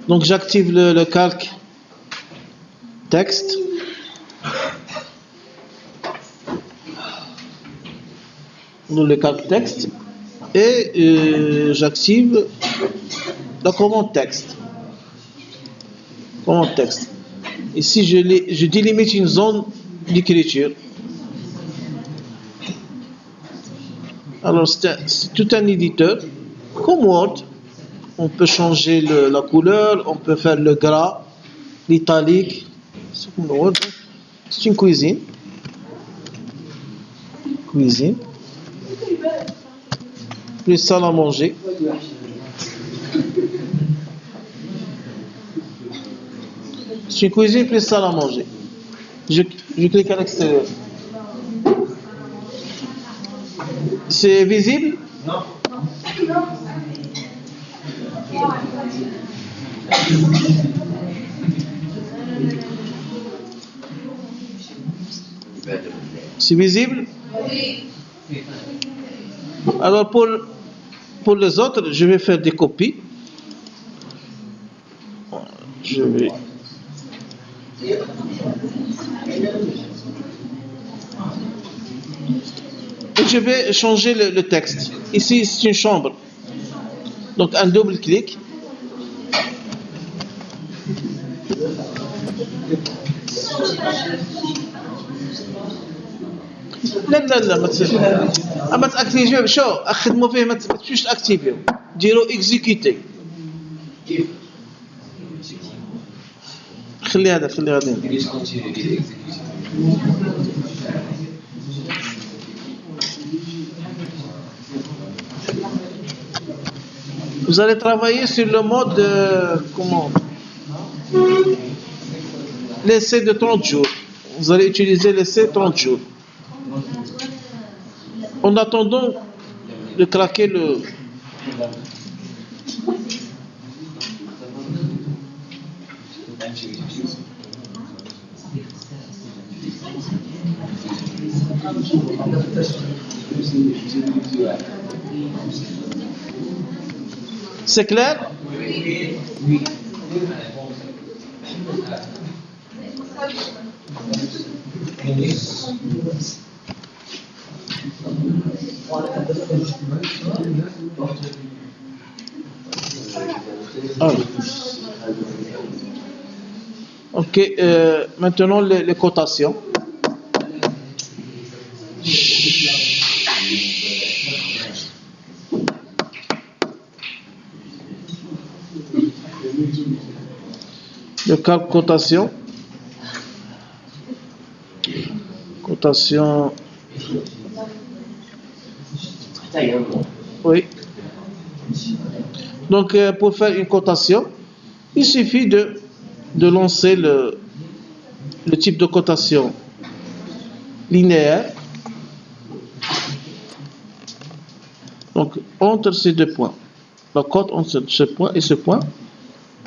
Donc j'active le calque texte. Le calque texte. Et j'active la commande texte. Commande texte. Ici, je délimite une zone d'écriture. Alors, c'est tout un éditeur. Comme Word, on peut changer la couleur, on peut faire le gras, l'italique. C'est comme Word. C'est une cuisine. Cuisine. Plus salle à manger. C'est une cuisine plus salle à manger. Je clique à l'extérieur. C'est visible? Non. C'est visible? Oui. Alors pour les autres, je vais faire des copies. Je vais... Et je vais changer le texte. Ici, c'est une chambre. Donc, un double clic. لا ما تاكتيفيو شو اخدموا فيه ما تمشيش تاكتيفيو ديروا اكزيكوتي خلي هذا Vous allez travailler sur le mode comment l'essai de 30 jours. Vous allez utiliser l'essai 30 jours. En attendant de craquer le... C'est clair? Oui. Ok, maintenant les cotations. Le calque cotation. Cotation. Oui. Donc, pour faire une cotation, il suffit de lancer le type de cotation linéaire. Donc, entre ces deux points, la cote entre ce point,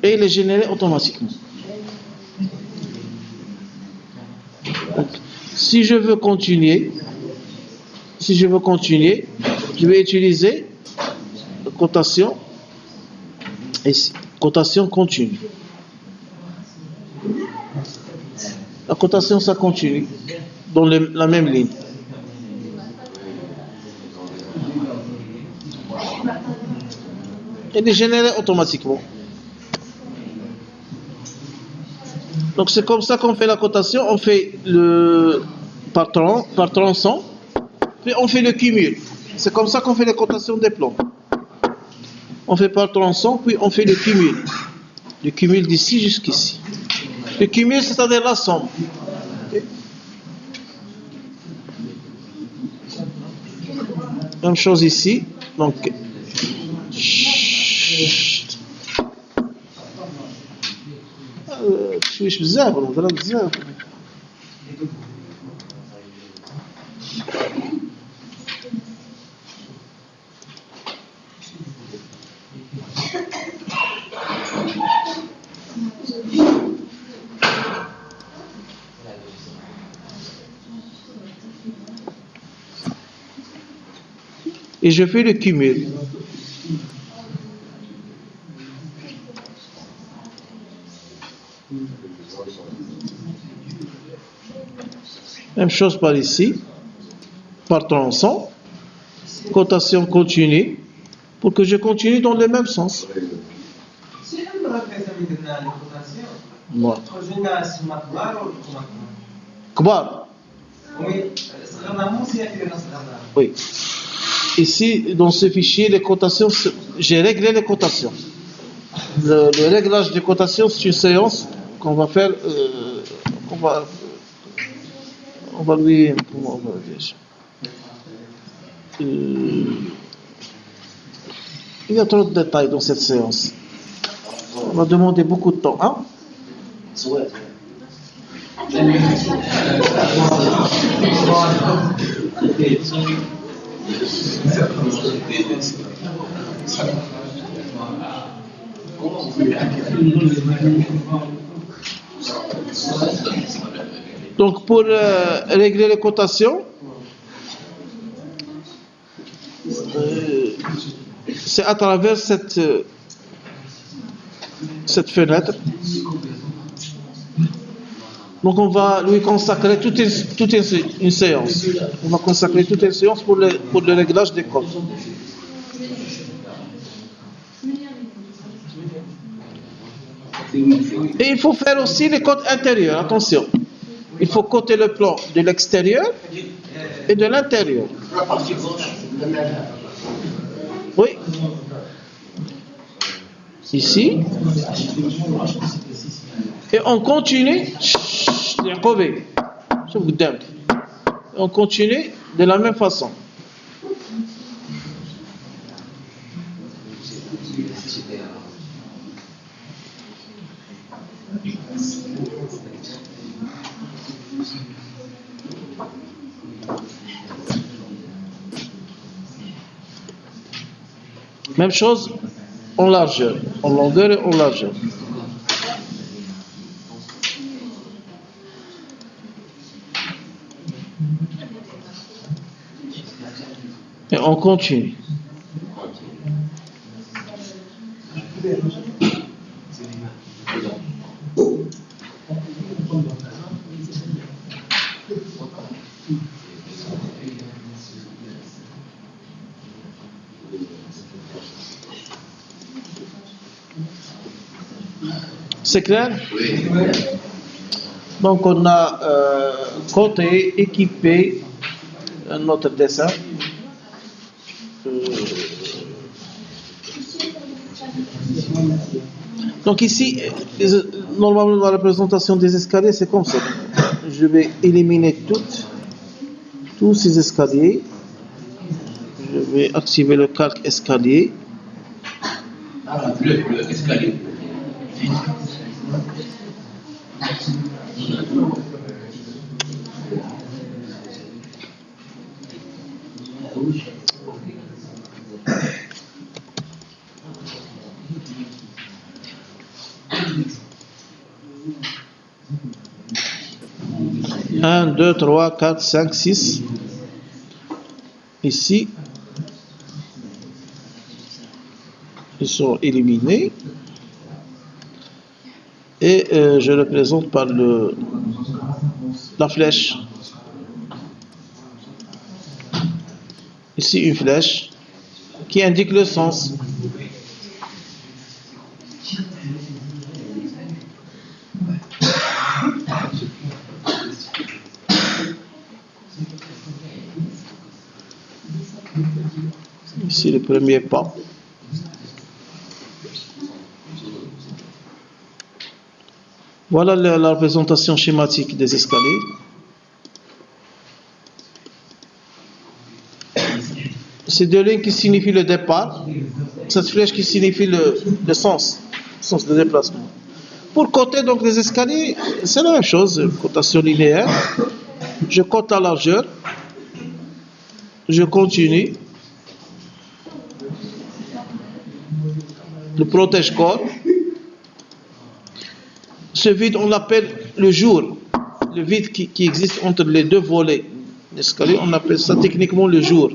et il est généré automatiquement. Donc, si je veux continuer, je vais utiliser la cotation ici, cotation continue. La cotation, ça continue dans la même ligne. Elle est générée automatiquement. Donc c'est comme ça qu'on fait la cotation. On fait le par tronçon, puis on fait le cumul. C'est comme ça qu'on fait les cotations des plombs. On fait par tronçon, puis on fait le cumul. Le cumul d'ici jusqu'ici. Le cumul, c'est-à-dire la somme. Okay. Même chose ici. Donc, شويش بزاف ولا مضرب بزاف. Et je fais le cumul. Même chose par ici, par tronçon, cotation continue, pour que je continue dans le même sens. Voilà. Kbar. Oui. Ici, dans ce fichier, les cotations, j'ai réglé les cotations. Le réglage des cotations, c'est une séance qu'on va faire, on va lui, comment on va dire, il y a trop de détails dans cette séance. On va demander beaucoup de temps, hein? Donc pour régler les cotations, c'est à travers cette fenêtre. Donc on va lui consacrer toute une séance. On va consacrer toute une séance pour le réglage des codes. Et il faut faire aussi les codes intérieurs, attention. Il faut coter le plan de l'extérieur et de l'intérieur. Oui. Ici. Et on continue. On continue de la même façon. Même chose en largeur, en longueur et en largeur. Et on continue. C'est clair? Oui. Donc on a coté, équipé notre dessin. Donc ici, normalement dans la présentation des escaliers, c'est comme ça. Je vais éliminer tous ces escaliers. Je vais activer le calque escalier. Le escalier. Un, 2, 3, 4, 5, 6. Ici, ils sont éliminés. Et je le présente par la flèche. Ici, une flèche qui indique le sens. Ici, le premier pas. Voilà la représentation schématique des escaliers. C'est deux lignes qui signifient le départ, cette flèche qui signifie le sens de déplacement. Pour coter donc les escaliers, c'est la même chose, cotation linéaire. Je cote la largeur, je continue. Le protège-corps. Ce vide, on l'appelle le jour. Le vide qui existe entre les deux volets d'escalier, on appelle ça techniquement le jour.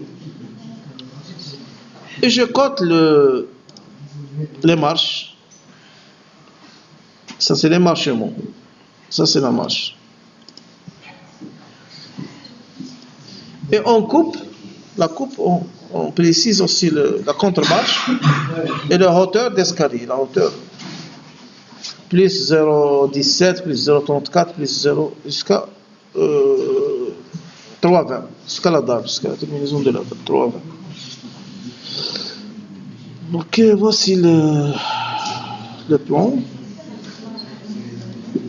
Et je cote les marches. Ça, c'est les marchements. Ça, c'est la marche. Et on coupe, la coupe, on précise aussi la contre-marche et la hauteur d'escalier. La hauteur, plus 0,17, plus 0,34, plus 0, jusqu'à 3,20. Jusqu'à la dalle, jusqu'à la terminaison de la dalle, 3,20. Donc, voici le plan.